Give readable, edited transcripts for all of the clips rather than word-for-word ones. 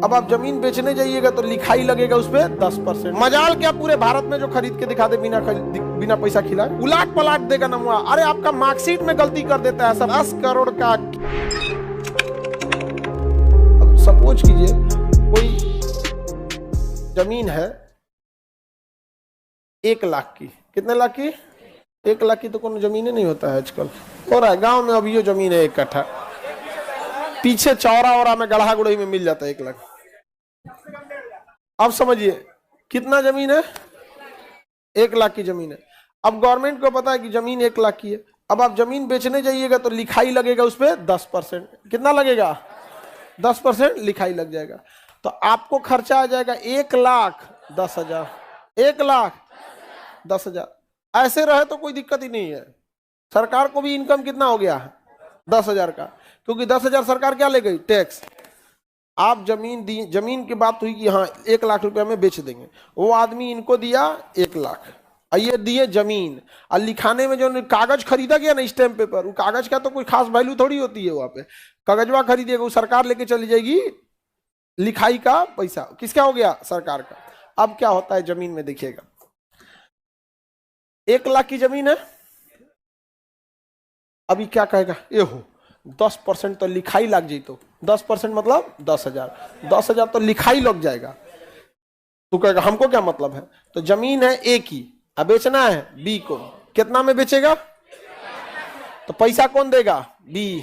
अब आप जमीन बेचने जाइएगा तो लिखाई लगेगा उस पर 10%। मजाल क्या पूरे भारत में जो खरीद के दिखा दे बिना पैसा खिलाए, उलाट पलाट देगा नमुआ। अरे आपका मार्कशीट में गलती कर देता है सब। 10 करोड़ का सपोज कीजिए कोई जमीन है 1 लाख की। कितने लाख की? 1 लाख की तो कोई जमीन नहीं होता है आजकल। हो रहा है गांव में अभी ये जमीन है 1 कट्ठा, पीछे चौरा में गढ़ा गुड़ई में मिल जाता है 1 लाख। अब समझिए कितना जमीन है? 1 लाख की जमीन है। अब गवर्नमेंट को पता है कि जमीन 1 लाख की है। अब आप जमीन बेचने जाइएगा तो लिखाई लगेगा उस पर 10%। कितना लगेगा? 10% लिखाई लग जाएगा। तो आपको खर्चा आ जाएगा 1,10,000। 1,10,000। ऐसे रहे तो कोई दिक्कत ही नहीं है। सरकार को भी इनकम कितना हो गया? 10,000 का, क्योंकि 10,000 सरकार क्या ले गई? टैक्स। आप जमीन दी, जमीन की बात हुई कि हाँ 1 लाख रुपया में बेच देंगे, वो आदमी इनको दिया 1 लाख, ये दिए जमीन। और लिखाने में जो कागज खरीदा गया ना स्टैम्प पेपर, वो कागज का तो कोई खास वैल्यू थोड़ी होती है। वहां पे कागजवा खरीदिएगा, वो सरकार लेके चली जाएगी। लिखाई का पैसा किसका हो गया? सरकार का। अब क्या होता है जमीन में देखिएगा, 1 लाख की जमीन है। अभी क्या कहेगा? ये हो 10% तो लिखाई लग जाए, तो 10% मतलब 10,000। 10,000 तो लिखाई लग जाएगा। तो कहेगा हमको क्या मतलब है? तो जमीन है A की, अब बेचना है B को। कितना में बेचेगा? तो पैसा कौन देगा? B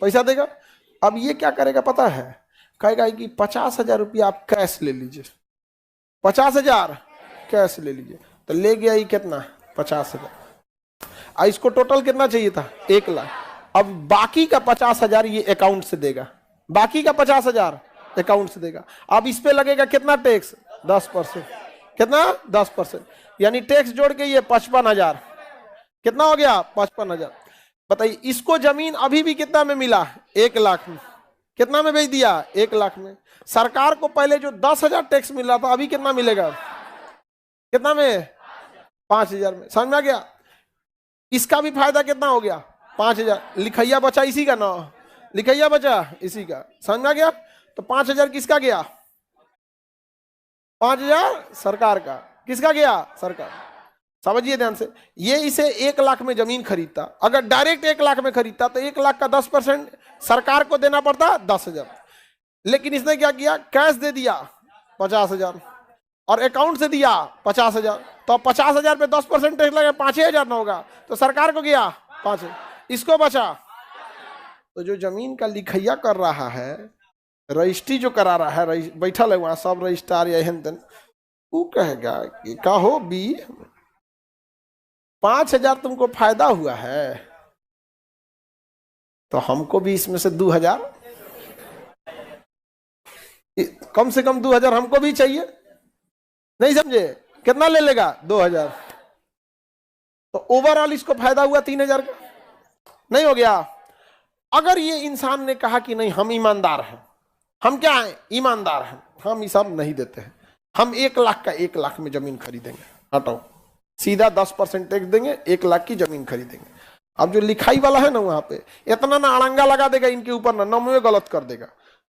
पैसा देगा। अब ये क्या करेगा पता है? कहेगा कि 50,000 रुपया आप कैश ले लीजिए। 50,000 कैश ले लीजिए। तो ले गया ये कितना? 50,000। इसको टोटल कितना चाहिए था? 1 लाख। अब बाकी का 50,000 ये अकाउंट से देगा। बाकी का 50,000 अकाउंट से देगा। अब इस पे लगेगा कितना टैक्स? 10%। कितना? 10%। यानी टैक्स जोड़ के ये 55,000। कितना हो गया? 55,000। बताइए इसको जमीन अभी भी कितना में मिला? 1 लाख में। कितना में बेच दिया? 1 लाख में। सरकार को पहले जो 10,000 टैक्स मिल रहा था, अभी कितना मिलेगा? कितना में? 5,000 में। समझ में आ गया? इसका भी फायदा कितना हो गया? 5,000। लिखैया बचा इसी का ना, लिखैया बचा इसी का। समझ में आ गया? तो 5,000 किसका गया? 5,000 सरकार का। किसका गया? सरकार। समझिए ध्यान से, ये इसे 1 लाख में जमीन खरीदता। अगर डायरेक्ट 1 लाख में खरीदता तो 1 लाख का 10% सरकार को देना पड़ता 10,000। लेकिन इसने क्या किया? कैश दे दिया 50,000 और अकाउंट से दिया 50,000। तो 50,000 पे 10% टैक्स लगे, 5,000 ना होगा। तो सरकार को गया 5, इसको बचा। तो जो जमीन का लिखैया कर रहा है, रजिस्ट्री जो करा रहा है, बैठल है वहां सब रजिस्ट्रार या हेन, वो कहेगा कि का हो बी 5,000 तुमको फायदा हुआ है, तो हमको भी इसमें से 2,000, कम से कम 2,000 हमको भी चाहिए। नहीं समझे? कितना ले लेगा? 2,000। तो ओवरऑल इसको फायदा हुआ 3,000 का। नहीं हो गया? अगर ये इंसान ने कहा कि नहीं हम ईमानदार हैं, हम क्या हैं? ईमानदार हैं, हम ये सब नहीं देते हैं, हम 1 लाख का 1 लाख में जमीन खरीदेंगे, हटाओ सीधा 10% टैक्स देंगे, 1 लाख की जमीन खरीदेंगे। अब जो लिखाई वाला है ना, वहां पे इतना ना अड़ंगा लगा देगा इनके ऊपर, ना नंबर गलत कर देगा,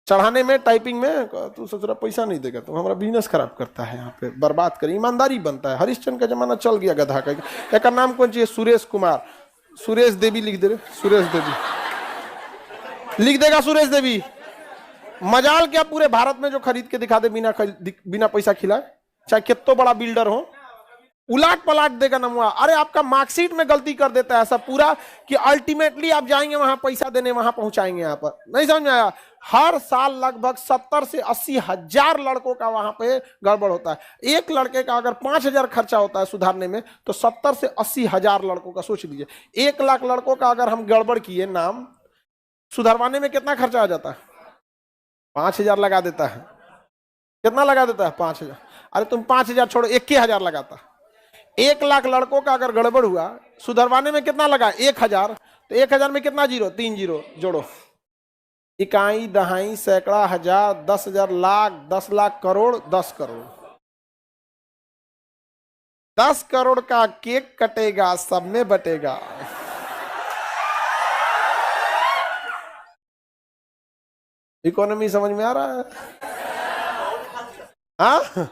चढ़ाने में, टाइपिंग में। तू सोच रहा पैसा नहीं देगा, तो हमारा बिजनेस खराब करता है, यहाँ पे बर्बाद कर। ईमानदारी बनता है। हरिश्चंद्र का जमाना चल गया गधा का। एक नाम कौन चाहिए? सुरेश कुमार। सुरेश देवी लिख दे रहे, सुरेश देवी लिख देगा, सुरेश देवी। मजाल क्या पूरे भारत में जो खरीद के दिखा दे बिना पैसा खिलाए, चाहे कितना बड़ा बिल्डर हो, उलाट पलाट देगा नमुआ। अरे आपका मार्कशीट में गलती कर देता है ऐसा पूरा कि अल्टीमेटली आप जाएंगे वहां पैसा देने, वहां पहुंचाएंगे। यहाँ पर नहीं समझ में आया? हर साल लगभग 70 से 80 हजार लड़कों का वहां पे गड़बड़ होता है। एक लड़के का अगर 5,000 खर्चा होता है सुधारने में, तो 70 से 80 हजार लड़कों का सोच लीजिए। 1 लाख लड़कों का अगर हम गड़बड़ किए नाम सुधरवाने में, कितना खर्चा आ जाता है? 5,000 लगा देता है। कितना लगा देता है? 5,000। अरे तुम 5,000 छोड़ो, 21,000 लगाता। 1 लाख लड़कों का अगर गड़बड़ हुआ सुधरवाने में, कितना लगा? 1,000। तो 1,000 में कितना जीरो? 3 जीरो जोड़ो। इकाई, दहाई, सैकड़ा, हजार, 10,000, लाख, 10 लाख, करोड़, 10 करोड़। 10 करोड़ का केक कटेगा, सब में बटेगा। इकोनॉमी समझ में आ रहा है? हाँ